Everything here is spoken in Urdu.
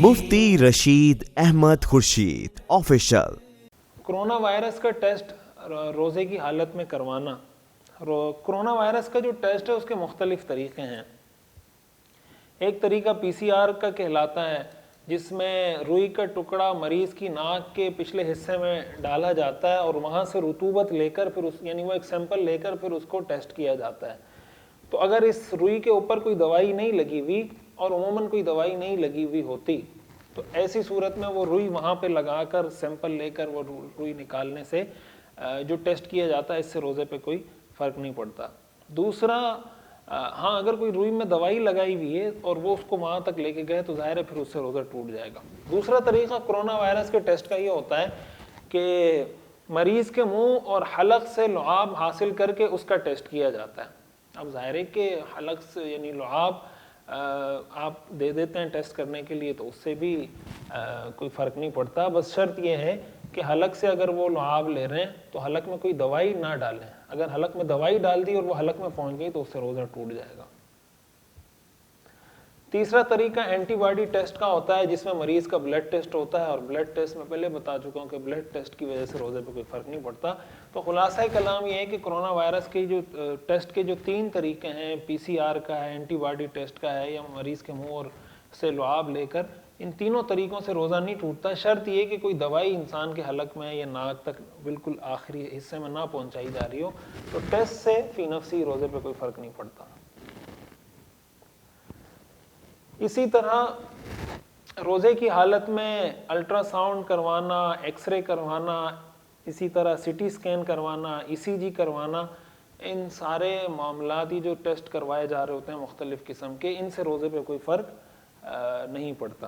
مفتی Rashid Ahmed Khurshid official. Corona virus کا ٹیسٹ روزے کی حالت میں کروانا۔ کرونا وائرس کا جو ٹیسٹ ہے اس کے مختلف طریقے ہیں۔ ایک طریقہ PCR کا کہلاتا ہے، جس میں روئی کا ٹکڑا مریض کی ناک کے پچھلے حصے میں ڈالا جاتا ہے اور وہاں سے رطوبت لے کر پھر یعنی وہ ایک سیمپل لے کر پھر اس کو ٹیسٹ کیا جاتا ہے۔ تو اگر اس روئی کے اوپر کوئی دوائی نہیں لگی ہوئی اور عموماً کوئی دوائی نہیں لگی ہوئی ہوتی تو ایسی صورت میں وہ روئی وہاں پہ لگا کر سیمپل لے کر وہ روئی نکالنے سے جو ٹیسٹ کیا جاتا ہے اس سے روزے پہ کوئی فرق نہیں پڑتا۔ دوسرا، ہاں اگر کوئی روئی میں دوائی لگائی ہوئی ہے اور وہ اس کو وہاں تک لے کے گئے تو ظاہر ہے پھر اس سے روزہ ٹوٹ جائے گا۔ دوسرا طریقہ کرونا وائرس کے ٹیسٹ کا یہ ہوتا ہے کہ مریض کے منہ اور حلق سے لعاب حاصل کر کے اس کا ٹیسٹ کیا جاتا ہے۔ اب ظاہر ہے کہ حلق سے یعنی لعاب آپ دے دیتے ہیں ٹیسٹ کرنے کے لیے تو اس سے بھی کوئی فرق نہیں پڑتا، بس شرط یہ ہے کہ حلق سے اگر وہ لعاب لے رہے ہیں تو حلق میں کوئی دوائی نہ ڈالیں۔ اگر حلق میں دوائی ڈال دی اور وہ حلق میں پہنچ گئی تو اس سے روزہ ٹوٹ جائے گا۔ تیسرا طریقہ اینٹی باڈی ٹیسٹ کا ہوتا ہے، جس میں مریض کا بلڈ ٹیسٹ ہوتا ہے، اور بلڈ ٹیسٹ میں پہلے بتا چکا ہوں کہ بلڈ ٹیسٹ کی وجہ سے روزے پہ کوئی فرق نہیں پڑتا۔ تو خلاصہ کلام یہ ہے کہ کرونا وائرس کے جو ٹیسٹ کے جو 3 طریقے ہیں، PCR کا ہے، اینٹی باڈی ٹیسٹ کا ہے، یا مریض کے منہ اور سے لعاب لے کر، ان تینوں طریقوں سے روزہ نہیں ٹوٹتا۔ شرط یہ کہ کوئی دوائی انسان کے حلق میں یا ناک تک بالکل آخری حصے میں نہ پہنچائی جا رہی ہو، تو ٹیسٹ سے فی نفسی روزے پہ کوئی فرق نہیں پڑتا۔ اسی طرح روزے کی حالت میں الٹرا ساؤنڈ کروانا، ایکس رے کروانا، اسی طرح CT اسکین کروانا، ECG کروانا، ان سارے معاملات جو ٹیسٹ کروائے جا رہے ہوتے ہیں مختلف قسم کے، ان سے روزے پہ کوئی فرق نہیں پڑتا۔